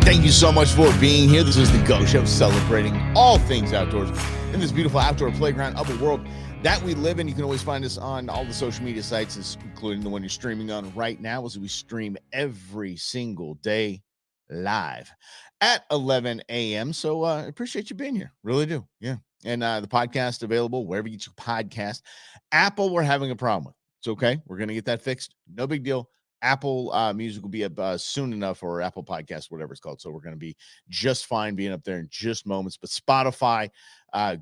Thank you so much for being here. This is the Go Show, celebrating all things outdoors in this beautiful outdoor playground of a world that we live in. You can always find us on all the social media sites, including the one you're streaming on right now, as we stream every single day live at 11 a.m. So I appreciate you being here. Really do. Yeah. And the podcast available wherever you get your podcast. Apple, we're having a problem with. It's okay. We're going to get that fixed. No big deal. Apple Music will be up soon enough, or Apple Podcast, whatever it's called. So we're going to be just fine being up there in just moments. But Spotify,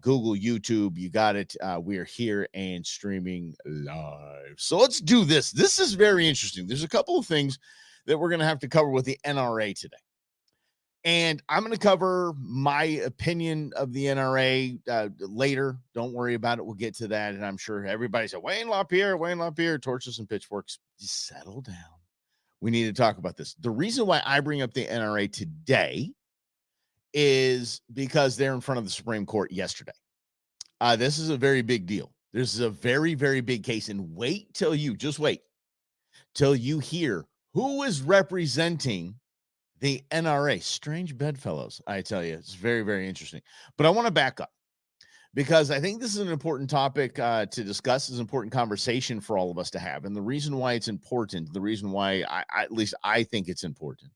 Google, YouTube, you got it. We are here and streaming live. So let's do this. This is very interesting. There's a couple of things that we're going to have to cover with the NRA today. And I'm going to cover my opinion of the NRA later. Don't worry about it. We'll get to that. And I'm sure everybody said, Wayne LaPierre, torches and pitchforks. Just settle down. We need to talk about this. The reason why I bring up the NRA today is because they're in front of the Supreme Court yesterday. This is a very big deal. This is a very, very big case. And wait till you hear who is representing the NRA. Strange bedfellows, I tell you. It's very, very interesting. But I want to back up because I think this is an important topic to discuss. It's an important conversation for all of us to have. And the reason why it's important, the reason why at least I think it's important,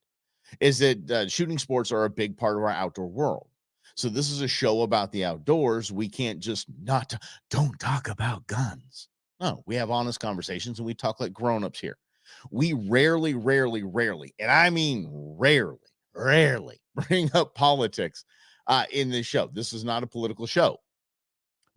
is that shooting sports are a big part of our outdoor world. So this is a show about the outdoors. We can't just don't talk about guns. No, we have honest conversations and we talk like grown-ups here. We rarely, and I mean rarely bring up politics in this show. This is not a political show,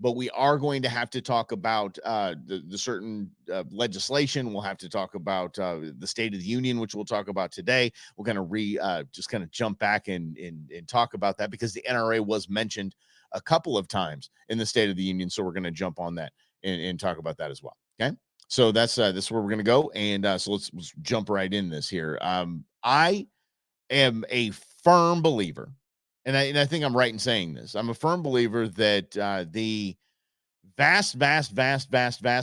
but we are going to have to talk about the certain legislation. We'll have to talk about the State of the Union, which we'll talk about today. We're going to just kind of jump back and talk about that because the NRA was mentioned a couple of times in the State of the Union. So we're going to jump on that and talk about that as well. Okay. So that's where we're going to go. And so let's jump right in this here. I am a firm believer, and I think I'm right in saying this. I'm a firm believer that the vast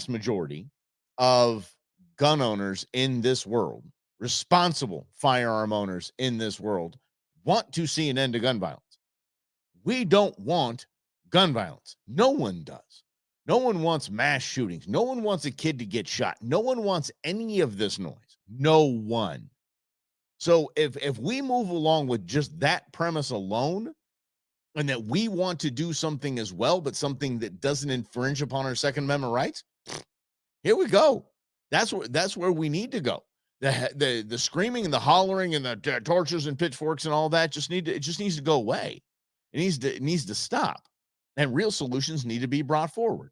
majority of gun owners in this world, responsible firearm owners in this world, want to see an end to gun violence. We don't want gun violence. No one does. No one wants mass shootings. No one wants a kid to get shot. No one wants any of this noise. No one. So if we move along with just that premise alone, and that we want to do something as well, but something that doesn't infringe upon our Second Amendment rights, here we go. That's where we need to go. The screaming and the hollering and the torches and pitchforks and all that just needs to go away. It needs to stop, and real solutions need to be brought forward.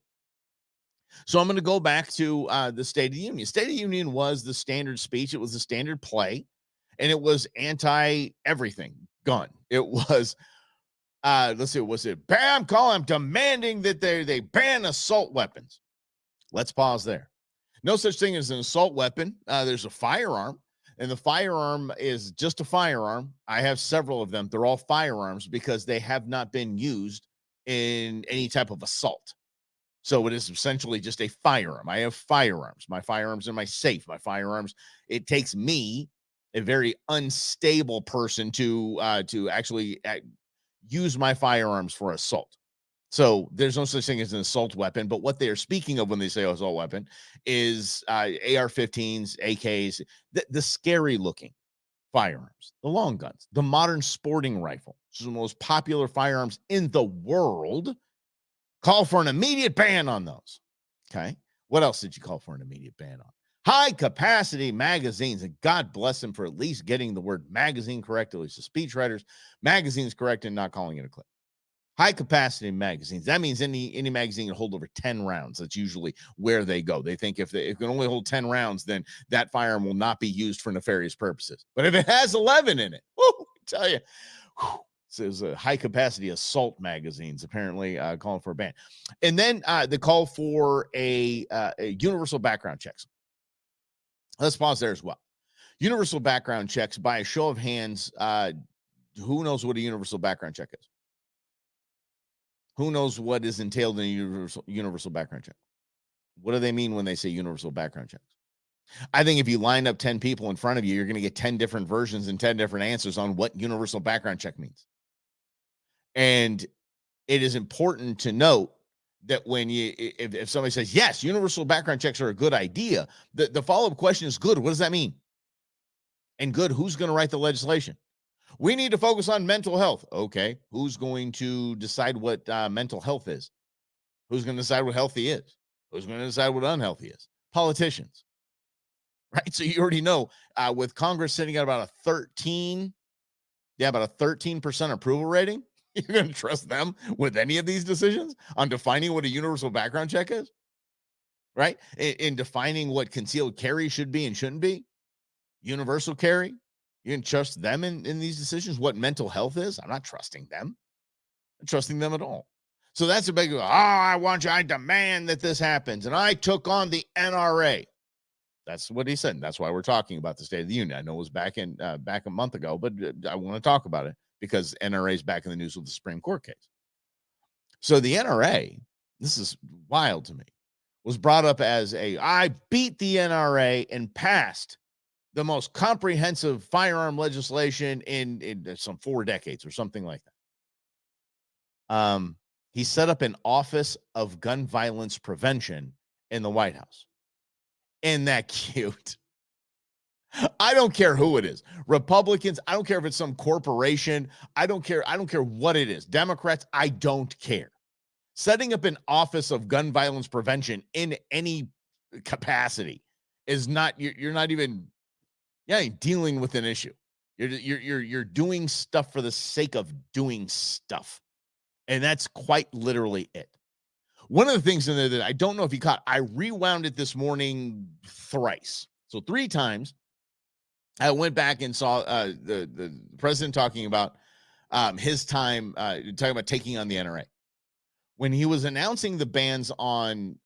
So I'm going to go back to the State of the Union. State of the Union was the standard speech. It was the standard play, and it was anti-everything gun. It was, let's see, was it bam? I'm demanding that they ban assault weapons. Let's pause there. No such thing as an assault weapon. There's a firearm, and the firearm is just a firearm. I have several of them. They're all firearms because they have not been used in any type of assault. So it is essentially just a firearm. I have firearms. My firearms are my safe. My firearms, it takes me, a very unstable person, to actually use my firearms for assault. So there's no such thing as an assault weapon. But what they are speaking of when they say assault weapon is AR-15s, AKs, the scary looking firearms, the long guns, the modern sporting rifle, which is the most popular firearms in the world. Call for an immediate ban on those. Okay. What else did you call for an immediate ban on? High capacity magazines. And God bless them for at least getting the word magazine correct, at least the speechwriters. Magazines correct and not calling it a clip. High capacity magazines. That means any magazine can hold over 10 rounds. That's usually where they go. They think if it can only hold 10 rounds, then that firearm will not be used for nefarious purposes. But if it has 11 in it, I tell you, there's a high capacity assault magazines apparently calling for a ban. And then the call for a universal background checks. Let's pause there as well. Universal background checks, by a show of hands, who knows what a universal background check is? Who knows what is entailed in a universal background check? What do they mean when they say universal background checks? I think if you line up 10 people in front of you, you're going to get 10 different versions and 10 different answers on what universal background check means. And it is important to note that when if somebody says, yes, universal background checks are a good idea, the follow-up question is good. What does that mean? And good, who's going to write the legislation? We need to focus on mental health. Okay. Who's going to decide what mental health is? Who's going to decide what healthy is? Who's going to decide what unhealthy is? Politicians, right? So you already know with Congress sitting at about a 13% approval rating, you're going to trust them with any of these decisions on defining what a universal background check is, right? In defining what concealed carry should be and shouldn't be, universal carry. You can trust them in these decisions. What mental health is, I'm not trusting them. I'm trusting them at all. So that's a big, I demand that this happens. And I took on the NRA. That's what he said. That's why we're talking about the State of the Union. I know it was back a month ago, but I want to talk about it because NRA is back in the news with the Supreme Court case. So the NRA, this is wild to me, was brought up as I beat the NRA and passed the most comprehensive firearm legislation in some 4 decades or something like that. He set up an Office of Gun Violence Prevention in the White House. Isn't that cute? I don't care who it is. Republicans, I don't care if it's some corporation. I don't care what it is. Democrats, I don't care. Setting up an Office of Gun Violence Prevention in any capacity is not, you're not even dealing with an issue. You're doing stuff for the sake of doing stuff. And that's quite literally it. One of the things in there that I don't know if you caught, I rewound it this morning thrice. So 3 times I went back and saw the president talking about his time, talking about taking on the NRA. When he was announcing the bans on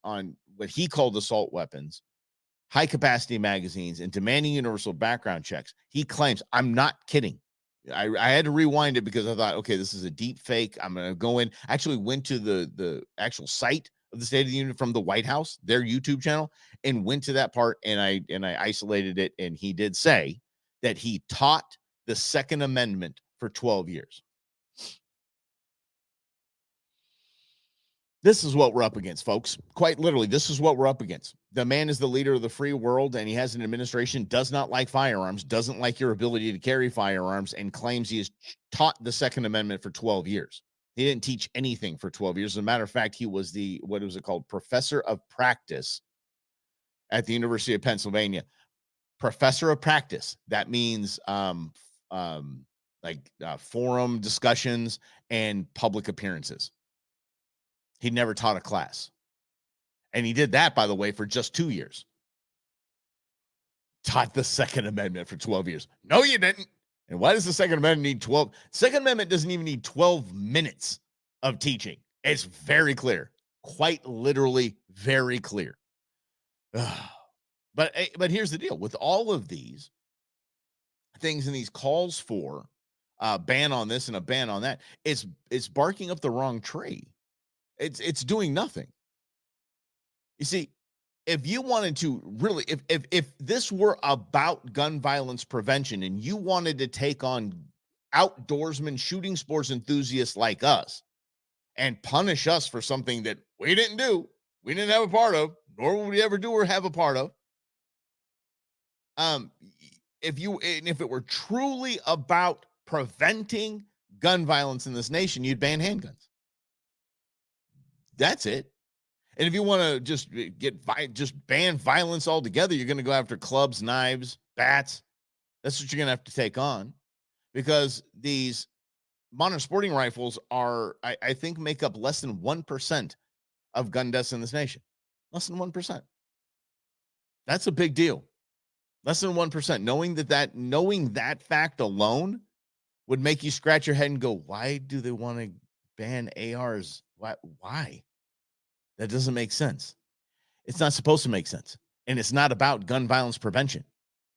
what he called assault weapons, high capacity magazines, and demanding universal background checks, he claims, I'm not kidding. I had to rewind it because I thought, okay, this is a deep fake. I'm going to go in. I actually went to the actual site of the State of the Union from the White House, their YouTube channel, and went to that part, and I isolated it. And he did say that he taught the Second Amendment for 12 years. This is what we're up against, folks. Quite literally, this is what we're up against. The man is the leader of the free world, and he has an administration, does not like firearms, doesn't like your ability to carry firearms, and claims he has taught the Second Amendment for 12 years. He didn't teach anything for 12 years. As a matter of fact, he was what was it called? Professor of practice at the University of Pennsylvania. Professor of practice. That means forum discussions and public appearances. He never taught a class. And he did that, by the way, for just 2 years. Taught the Second Amendment for 12 years. No, you didn't. And why does the Second Amendment need 12? Second Amendment doesn't even need 12 minutes of teaching. It's very clear. Quite literally very clear. But here's the deal. With all of these things and these calls for a ban on this and a ban on that, it's barking up the wrong tree. It's doing nothing. You see, if you wanted to really, if this were about gun violence prevention and you wanted to take on outdoorsmen, shooting sports enthusiasts like us and punish us for something that we didn't do, we didn't have a part of, nor will we ever do or have a part of. If it were truly about preventing gun violence in this nation, you'd ban handguns. That's it. And if you want to just ban violence altogether, you're going to go after clubs, knives, bats. That's what you're going to have to take on, because these modern sporting rifles are, I think, make up less than 1% of gun deaths in this nation. Less than 1%. That's a big deal. Less than 1%. Knowing that fact alone would make you scratch your head and go, why do they want to ban ARs? Why? That doesn't make sense. It's not supposed to make sense. And it's not about gun violence prevention.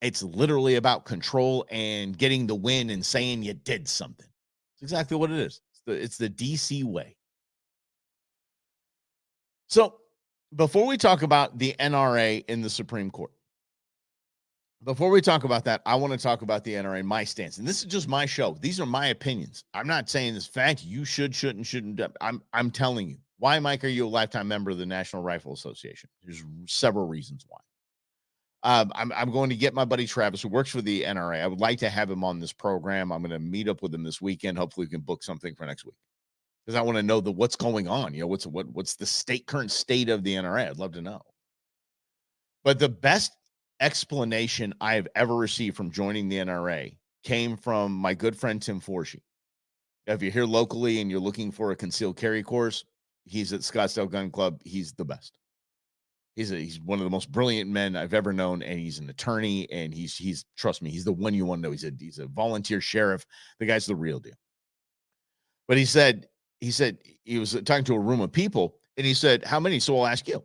It's literally about control and getting the win and saying you did something. It's exactly what it is. It's the DC way. So before we talk about the NRA in the Supreme Court, Before we talk about that, I want to talk about the NRA, my stance. And this is just my show. These are my opinions. I'm not saying this fact. You shouldn't. I'm telling you. Why, Mike, are you a lifetime member of the National Rifle Association? There's several reasons why. I'm going to get my buddy Travis, who works for the NRA. I would like to have him on this program. I'm going to meet up with him this weekend. Hopefully, we can book something for next week because I want to know what's going on. You know, what's the current state of the NRA? I'd love to know. But the best explanation I have ever received from joining the NRA came from my good friend Tim Forshee. If you're here locally and you're looking for a concealed carry course, he's at Scottsdale Gun Club. He's the best. He's one of the most brilliant men I've ever known, and he's an attorney, and he's trust me, he's the one you want to know. He's a volunteer sheriff. The guy's the real deal. But he said he was talking to a room of people, and he said, "How many?" So I'll ask you,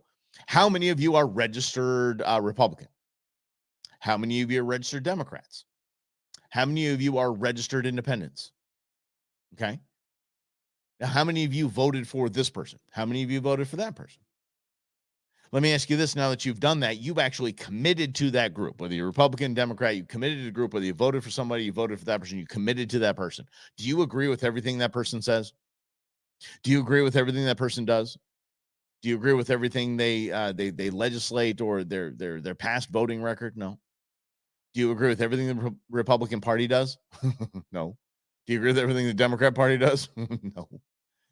how many of you are registered Republican? How many of you are registered Democrats? How many of you are registered independents? Okay. Now, how many of you voted for this person? How many of you voted for that person? Let me ask you this. Now that you've done that, you've actually committed to that group, whether you're Republican, Democrat, you committed to the group, whether you voted for somebody, you voted for that person, you committed to that person. Do you agree with everything that person says? Do you agree with everything that person does? Do you agree with everything they legislate or their past voting record? No. Do you agree with everything the Republican Party does? No. Do you agree with everything the Democrat Party does? No.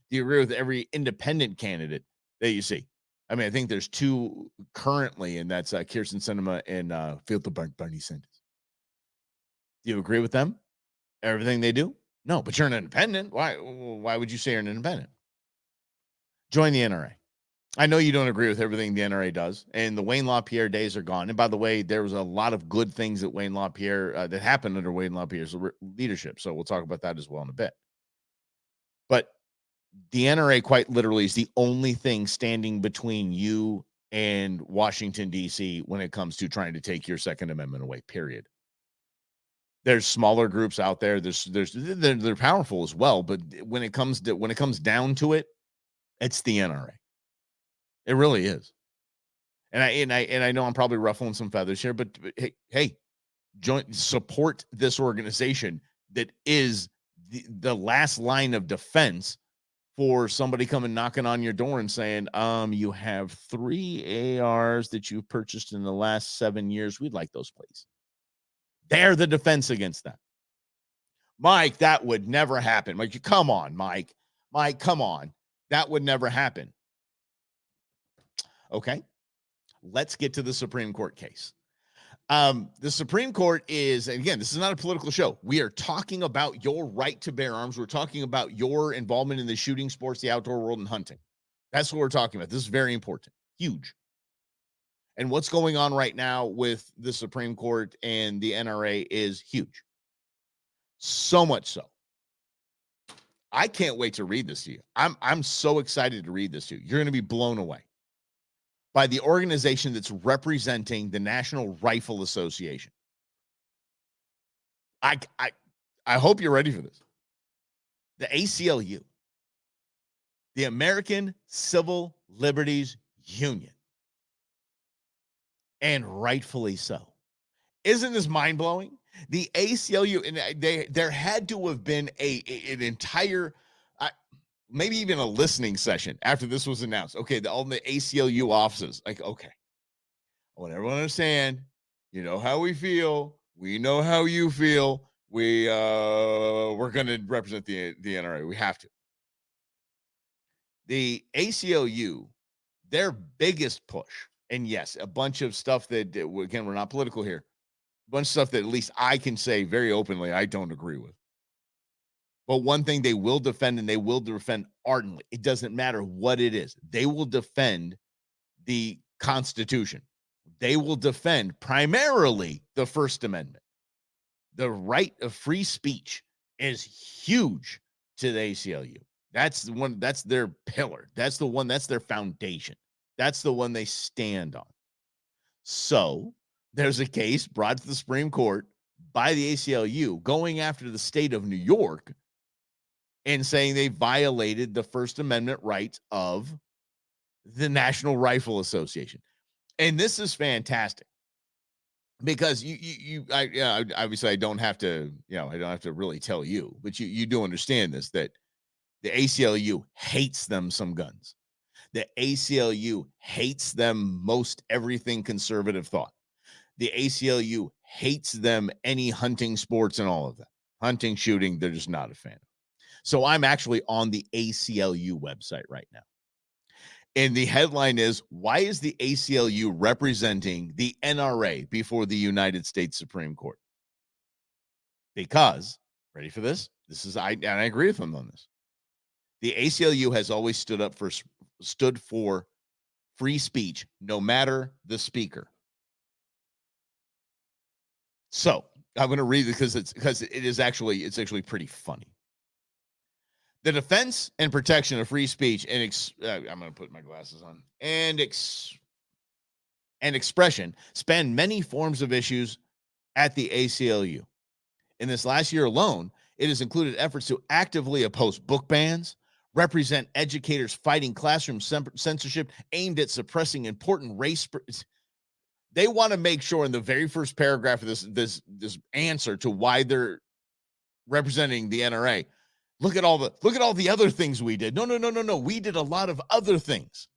Do you agree with every independent candidate that you see? I mean, I think there's two currently, and that's Kirsten Sinema and Field to Bernie Sanders. Do you agree with them? Everything they do? No, but you're an independent. Why would you say you're an independent? Join the NRA. I know you don't agree with everything the NRA does, and the Wayne LaPierre days are gone. And by the way, there was a lot of good things that Wayne LaPierre that happened under Wayne LaPierre's leadership. So we'll talk about that as well in a bit. But the NRA quite literally is the only thing standing between you and Washington, D.C. when it comes to trying to take your Second Amendment away, period. There's smaller groups out there. They're powerful as well, but when it comes down to it, it's the NRA. It really is. And I know I'm probably ruffling some feathers here, but hey, support this organization that is the last line of defense for somebody coming knocking on your door and saying, you have 3 ARs that you've purchased in the last 7 years. We'd like those, please. They're the defense against that. Mike, that would never happen. Like, come on, Mike. Mike, come on. That would never happen. Okay. Let's get to the Supreme Court case. The Supreme Court is, and again, this is not a political show. We are talking about your right to bear arms. We're talking about your involvement in the shooting sports, the outdoor world, and hunting. That's what we're talking about. This is very important, huge. And what's going on right now with the Supreme Court and the NRA is huge. So much so. I can't wait to read this to you. I'm so excited to read this to you. You're going to be blown away by the organization that's representing the National Rifle Association. I hope you're ready for this. The ACLU, the American Civil Liberties Union, and rightfully so. Isn't this mind-blowing? The ACLU, and there had to have been an entire, maybe even a listening session after this was announced. Okay, all the ACLU offices, like, okay, I want everyone to understand, you know how we feel. We know how you feel. We're going to represent the NRA. We have to. The ACLU, their biggest push, and yes, a bunch of stuff that, again, we're not political here, a bunch of stuff that at least I can say very openly I don't agree with. But one thing they will defend, and they will defend ardently, it doesn't matter what it is, they will defend the Constitution. They will defend primarily the First Amendment. The right of free speech is huge to the ACLU. That's the one, that's their pillar. That's the one, that's their foundation. That's the one they stand on. So there's a case brought to the Supreme Court by the ACLU going after the state of New York and saying they violated the First Amendment rights of the National Rifle Association. And this is fantastic. because obviously I don't have to, I don't have to really tell you, but you do understand this, that the ACLU hates them some guns. The ACLU hates them most everything conservative thought. The ACLU hates them any hunting, sports, and all of that. Hunting, shooting, they're just not a fan. So I'm actually on the ACLU website right now. And the headline is, why is the ACLU representing the NRA before the United States Supreme Court? Because, ready for this? And I agree with them on this. The ACLU has always stood for free speech, no matter the speaker. So I'm going to read it because it's actually pretty funny. The defense and protection of free speech and I'm going to put my glasses on and expression span many forms of issues at the ACLU. In this last year alone, it has included efforts to actively oppose book bans, represent educators fighting classroom censorship aimed at suppressing important race. They want to make sure in the very first paragraph of this answer to why they're representing the NRA. Look at all the other things we did. No. We did a lot of other things.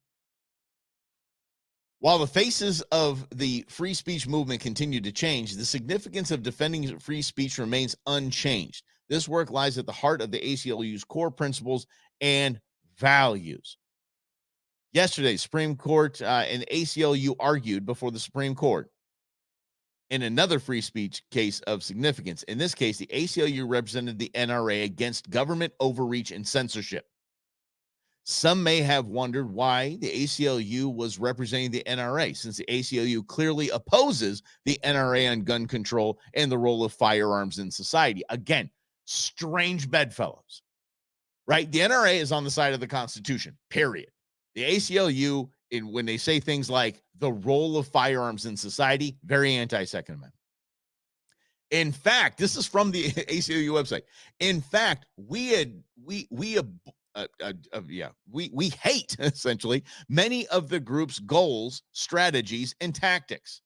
While the faces of the free speech movement continue to change, the significance of defending free speech remains unchanged. This work lies at the heart of the ACLU's core principles and values. Yesterday, Supreme Court and ACLU argued before the Supreme Court in another free speech case of significance. In this case, the ACLU represented the NRA against government overreach and censorship. Some may have wondered why the ACLU was representing the NRA, since the ACLU clearly opposes the NRA on gun control and the role of firearms in society. Again, strange bedfellows, right? The NRA is on the side of the Constitution, period. The ACLU, when they say things like the role of firearms in society, very anti-Second Amendment. In fact, this is from the ACLU website. In fact, we hate essentially many of the group's goals, strategies, and tactics.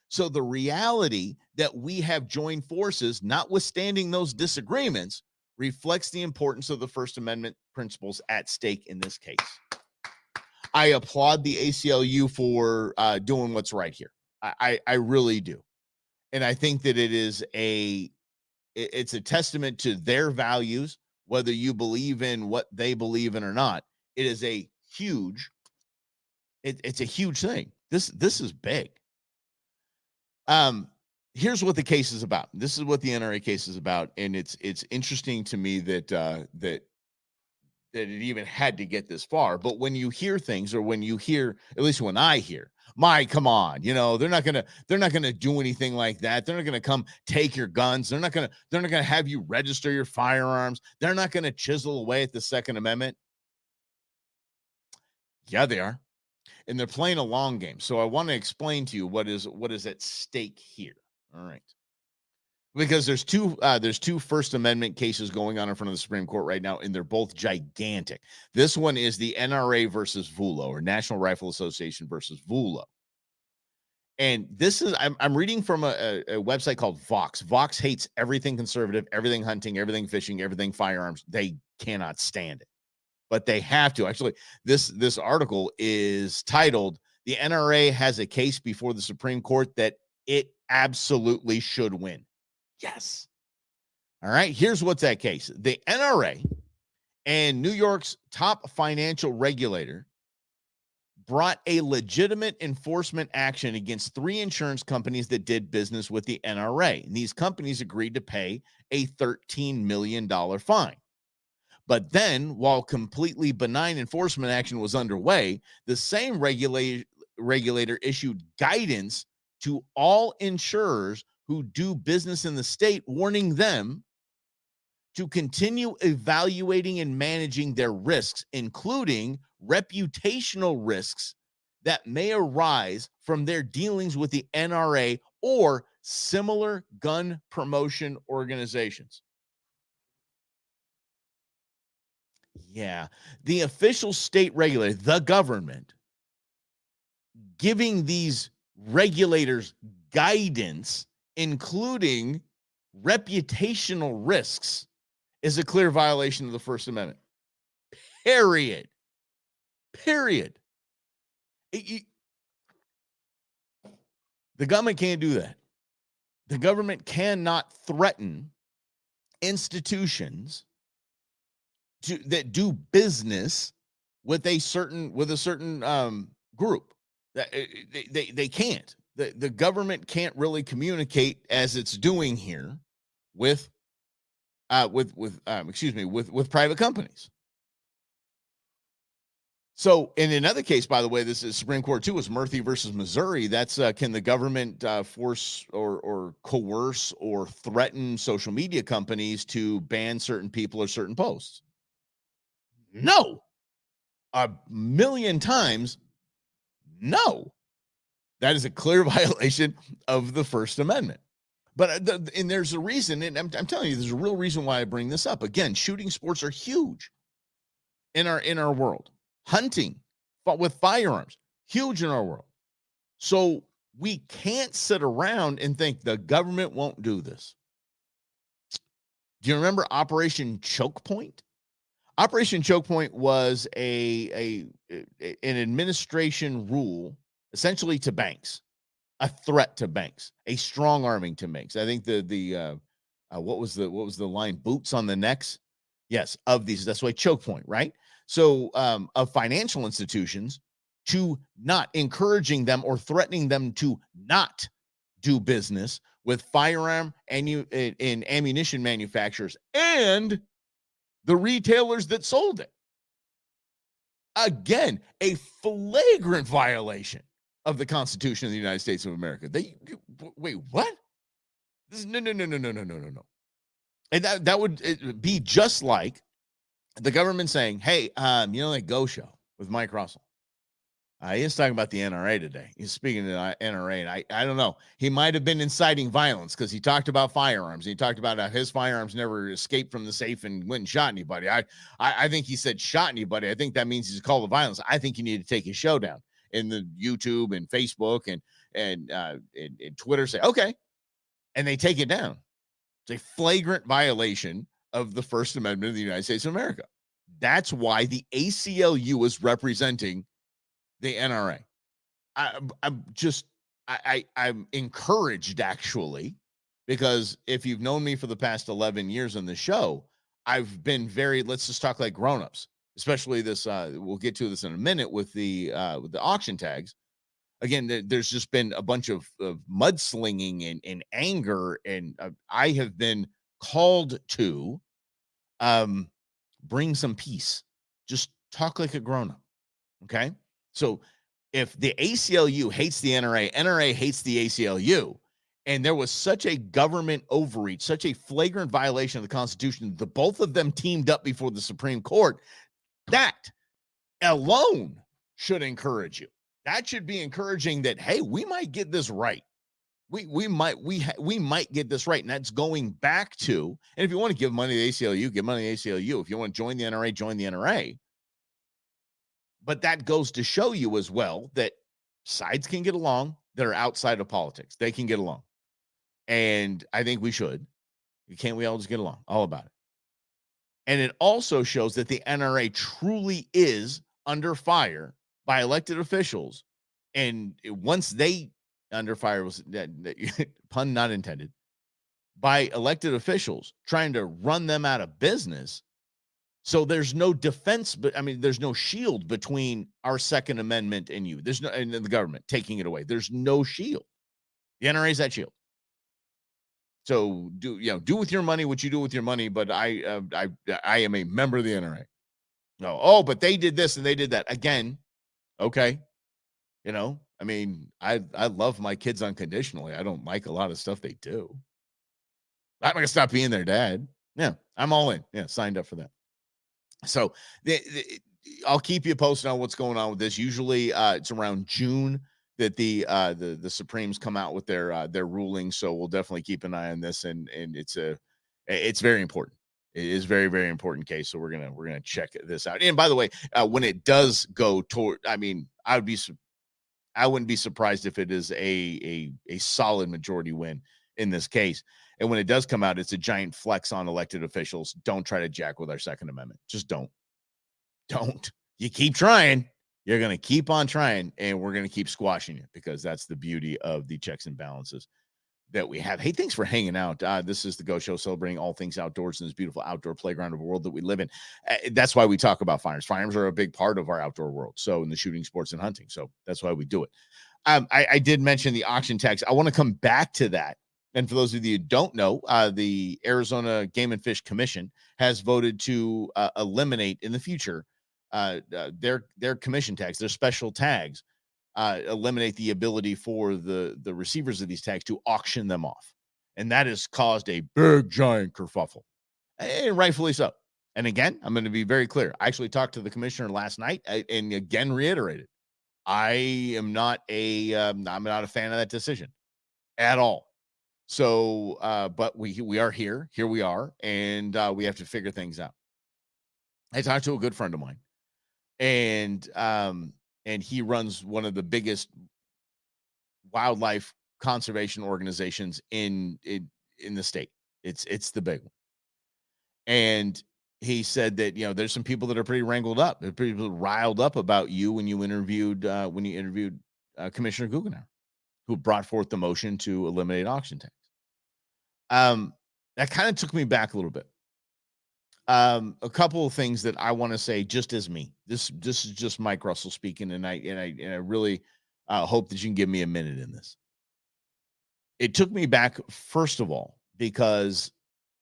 So the reality that we have joined forces, notwithstanding those disagreements, reflects the importance of the First Amendment principles at stake in this case. I applaud the ACLU for doing what's right here. I really do. And I think that it's a testament to their values, whether you believe in what they believe in or not. It is a huge, it's a huge thing. This is big. Here's what the case is about. This is what the NRA case is about. And it's interesting to me that it even had to get this far. But when you hear things, or when you hear, at least when I hear, come on, they're not gonna do anything like that. They're not gonna come take your guns. They're not gonna have you register your firearms. They're not gonna chisel away at the Second Amendment. Yeah, they are. And they're playing a long game. So I want to explain to you what is at stake here. All right. Because there's two First Amendment cases going on in front of the Supreme Court right now, and they're both gigantic. This one is the NRA versus VULO, or National Rifle Association versus VULO. And this is, I'm reading from a website called Vox. Vox hates everything conservative, everything hunting, everything fishing, everything firearms. They cannot stand it, but they have to. Actually, this article is titled, "The NRA has a case before the Supreme Court that it absolutely should win." Yes. All right. Here's what's that case. The NRA and New York's top financial regulator brought a legitimate enforcement action against 3 insurance companies that did business with the NRA. And these companies agreed to pay a $13 million fine. But then, while completely benign enforcement action was underway, the same regulator issued guidance to all insurers who do business in the state, warning them to continue evaluating and managing their risks, including reputational risks that may arise from their dealings with the NRA or similar gun promotion organizations. Yeah, the official state regulator, the government, giving these regulators guidance, including reputational risks, is a clear violation of the First Amendment. Period. The government can't do that. The government cannot threaten institutions that do business with a certain group. They can't. The government can't really communicate as it's doing here with private companies. So, in another case, by the way, this is Supreme Court too, was Murphy versus Missouri. That's can the government force or coerce or threaten social media companies to ban certain people or certain posts? No. A million times, no. That is a clear violation of the First Amendment. But and there's a reason, and I'm telling you, there's a real reason why I bring this up. Again, shooting sports are huge in our world. Hunting with firearms, huge in our world. So we can't sit around and think the government won't do this. Do you remember Operation Choke Point? Operation Choke Point was an administration rule essentially to banks, a threat to banks, a strong arming to banks. I think what was the line? Boots on the necks. Yes, of these. That's why choke point, right? So of financial institutions to not encouraging them or threatening them to not do business with firearm and ammunition manufacturers and the retailers that sold it. Again, a flagrant violation of the Constitution of the United States of America. Wait, what? No. And that would be just like the government saying, hey, that Go Show with Mike Russell. He's talking about the NRA today. He's speaking to the NRA, and I don't know. He might have been inciting violence because he talked about firearms. He talked about how his firearms never escaped from the safe and went and shot anybody. I think he said shot anybody. I think that means he's a call to violence. I think you need to take his show down in the YouTube and Facebook and Twitter. Say, okay. And they take it down. It's a flagrant violation of the First Amendment of the United States of America. That's why the ACLU is representing the NRA. I'm encouraged, actually, because if you've known me for the past 11 years on the show, I've been let's just talk like grownups, especially this. We'll get to this in a minute with the auction tags. Again, there's just been a bunch of mudslinging and anger, and I have been called to bring some peace. Just talk like a grown-up, okay? So if the ACLU hates the NRA, NRA hates the ACLU, and there was such a government overreach, such a flagrant violation of the Constitution, the both of them teamed up before the Supreme Court, that alone should encourage you. That should be encouraging that, hey, we might get this right. We might get this right. And that's going back to, and if you want to give money to the ACLU, give money to the ACLU. If you want to join the NRA, join the NRA. But that goes to show you as well that sides can get along that are outside of politics. They can get along. And I think we should. Can't we all just get along? All about it. And it also shows that the NRA truly is under fire by elected officials. And once they under fire was pun not intended by elected officials trying to run them out of business. So there's no defense, but I mean, there's no shield between our Second Amendment and you. There's no, and the government taking it away. There's no shield. The NRA is that shield. So do with your money what you do with your money. But I am a member of the NRA. No, oh, but they did this and they did that again. Okay, I mean, I love my kids unconditionally. I don't like a lot of stuff they do. I'm not gonna stop being their dad. Yeah, I'm all in. Yeah, signed up for that. So I'll keep you posted on what's going on with this. Usually, it's around June that the Supremes come out with their ruling. So we'll definitely keep an eye on this, and it's very important. It is very, very important case. So we're gonna check this out. And by the way, when it does go toward, I mean, I would be I wouldn't be surprised if it is a solid majority win in this case. And when it does come out, it's a giant flex on elected officials. Don't try to jack with our Second Amendment. Just don't. Don't. You keep trying. You're going to keep on trying, and we're going to keep squashing you, because that's the beauty of the checks and balances that we have. Hey, thanks for hanging out. This is the Go Show, celebrating all things outdoors in this beautiful outdoor playground of a world that we live in. That's why we talk about firearms. Firearms are a big part of our outdoor world. So in the shooting, sports, and hunting. So that's why we do it. I did mention the auction tax. I want to come back to that. And for those of you who don't know, the Arizona Game and Fish Commission has voted to eliminate in the future their commission tags, their special tags, eliminate the ability for the receivers of these tags to auction them off. And that has caused a big, giant kerfuffle, and rightfully so. And again, I'm going to be very clear. I actually talked to the commissioner last night and again reiterated, I am not I'm not a fan of that decision at all. So, but we are here we are, and we have to figure things out. I talked to a good friend of mine, and he runs one of the biggest wildlife conservation organizations in the state. It's the big one. And he said that, there's some people that are pretty wrangled up. They're pretty riled up about you when you interviewed Commissioner Guggenauer, who brought forth the motion to eliminate auction tax. That kind of took me back a little bit. A couple of things that I want to say, just as me. This is just Mike Russell speaking, and I really hope that you can give me a minute in this. It took me back, first of all, because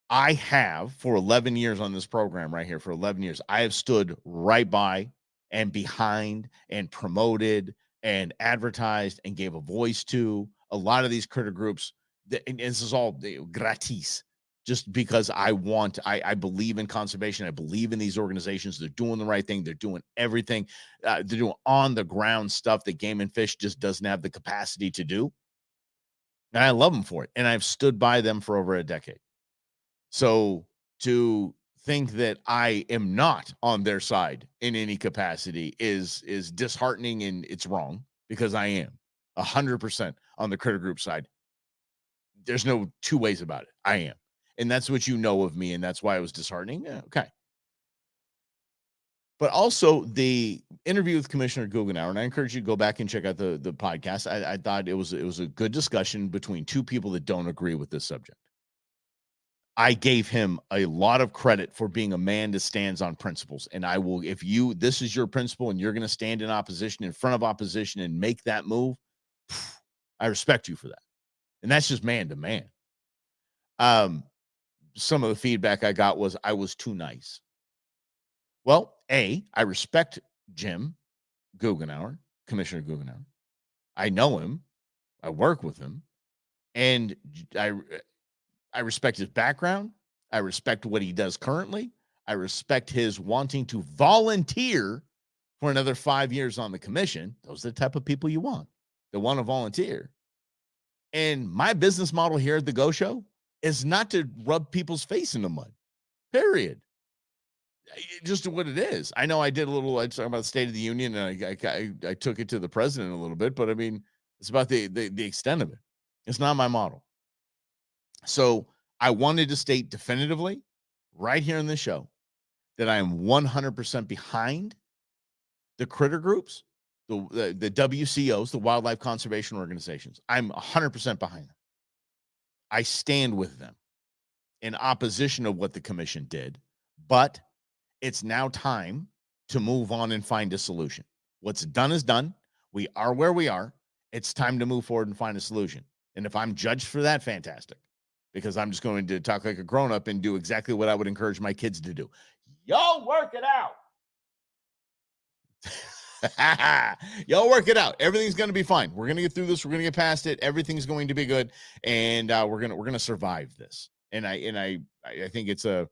I have, for 11 years on this program right here, for 11 years, I have stood right by and behind and promoted and advertised and gave a voice to a lot of these critter groups. And this is all gratis, just because I believe in conservation. I believe in these organizations. They're doing the right thing. They're doing everything. They're doing on the ground stuff that Game and Fish just doesn't have the capacity to do. And I love them for it. And I've stood by them for over a decade. So to think that I am not on their side in any capacity is disheartening, and it's wrong, because I am 100% on the critter group side. There's no two ways about it. I am. And that's what you know of me, and that's why it was disheartening. Yeah, okay. But also the interview with Commissioner Guggenauer, and I encourage you to go back and check out the podcast. I thought it was a good discussion between two people that don't agree with this subject. I gave him a lot of credit for being a man that stands on principles. And I will, if this is your principle and you're going to stand in opposition, in front of opposition, and make that move, I respect you for that. And that's just man to man. Some of the feedback I got was I was too nice. Well, I respect Jim Guggenauer, Commissioner Guggenauer. I know him. I work with him. And I respect his background. I respect what he does currently. I respect his wanting to volunteer for another 5 years on the commission. Those are the type of people you want, that want to volunteer. And my business model here at the Go Show is not to rub people's face in the mud, period. Just what it is. I know I did I talked about the State of the Union, and I took it to the president a little bit, but I mean, it's about the extent of it. It's not my model. So I wanted to state definitively right here in this show that I am 100% behind the critter groups, the WCOs, the wildlife conservation organizations. I'm 100% behind them. I stand with them in opposition of what the commission did, but it's now time to move on and find a solution. What's done is done. We are where we are. It's time to move forward and find a solution. And if I'm judged for that, fantastic, because I'm just going to talk like a grown-up and do exactly what I would encourage my kids to do. Y'all work it out. Y'all work it out. Everything's going to be fine. We're going to get through this. We're going to get past it. Everything's going to be good, and we're gonna survive this. And I think it's a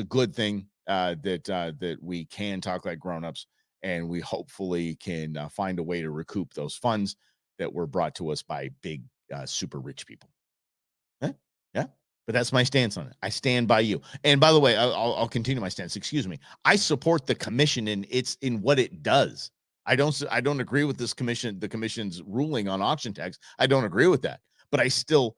good thing that we can talk like grown-ups, and we hopefully can find a way to recoup those funds that were brought to us by big super rich people. Yeah. But that's my stance on it. I stand by you. And by the way, I'll continue my stance. Excuse me. I support the commission in what it does. I don't agree with this commission, the commission's ruling on auction tax. I don't agree with that, but I still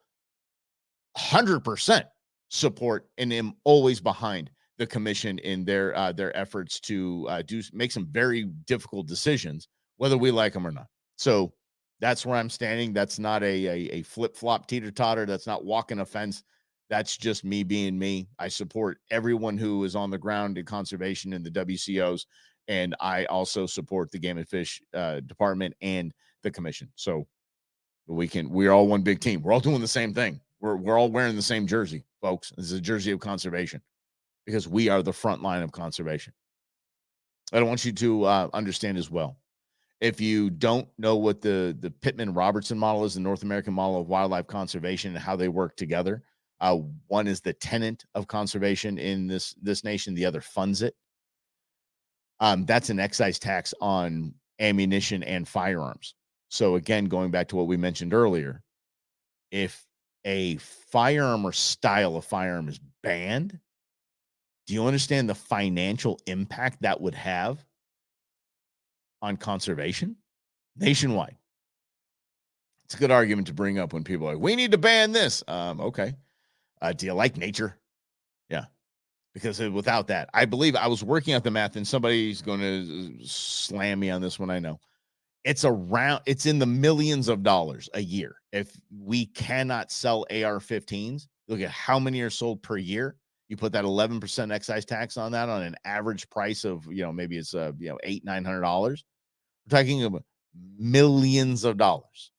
100% support and am always behind the commission in their efforts to make some very difficult decisions, whether we like them or not. So that's where I'm standing. That's not a flip flop teeter totter. That's not walking a fence. That's just me being me. I support everyone who is on the ground in conservation in the WCOs, and I also support the Game and Fish Department and the commission. So we're all one big team. We're all doing the same thing. We're all wearing the same jersey, folks. This is a jersey of conservation because we are the front line of conservation. I want you to understand as well. If you don't know what the Pittman-Robertson model is, the North American model of wildlife conservation and how they work together, one is the tenant of conservation in this nation. The other funds it. That's an excise tax on ammunition and firearms. So again, going back to what we mentioned earlier, if a firearm or style of firearm is banned, do you understand the financial impact that would have on conservation nationwide? It's a good argument to bring up when people are like, we need to ban this. Okay. Do you like nature? Yeah. Because without that, I believe I was working out the math, and somebody's going to slam me on this one. I know it's in the millions of dollars a year. If we cannot sell AR-15s, look at how many are sold per year. You put that 11% excise tax on that on an average price of, maybe it's $800-900. We're talking about millions of dollars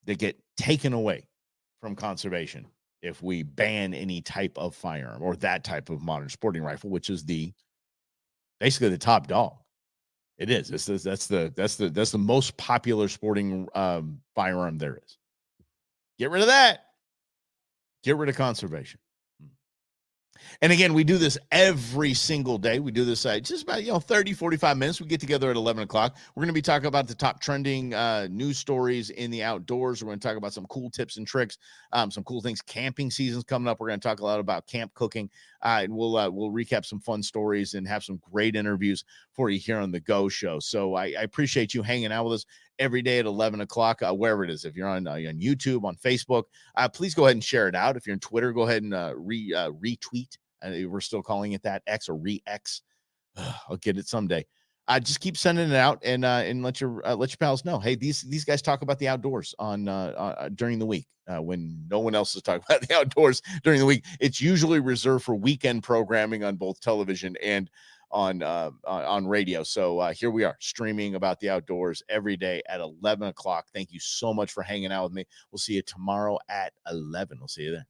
that get taken away from conservation if we ban any type of firearm or that type of modern sporting rifle, which is basically the top dog. It is. That's the most popular sporting firearm there is. Get rid of that. Get rid of conservation. And again, we do this every single day. We do this just about 30, 45 minutes. We get together at 11 o'clock. We're going to be talking about the top trending news stories in the outdoors. We're going to talk about some cool tips and tricks, some cool things. Camping season's coming up. We're going to talk a lot about camp cooking. And we'll recap some fun stories and have some great interviews for you here on the Go Show. So I appreciate you hanging out with us every day at 11 o'clock, wherever it is. If you're on YouTube, on Facebook, please go ahead and share it out. If you're on Twitter, go ahead and retweet. We're still calling it that, X or re-X. I'll get it someday. Just keep sending it out and let your pals know. Hey, these guys talk about the outdoors on during the week when no one else is talking about the outdoors during the week. It's usually reserved for weekend programming on both television and on radio. So here we are streaming about the outdoors every day at 11 o'clock. Thank you so much for hanging out with me. We'll see you tomorrow at 11. We'll see you there.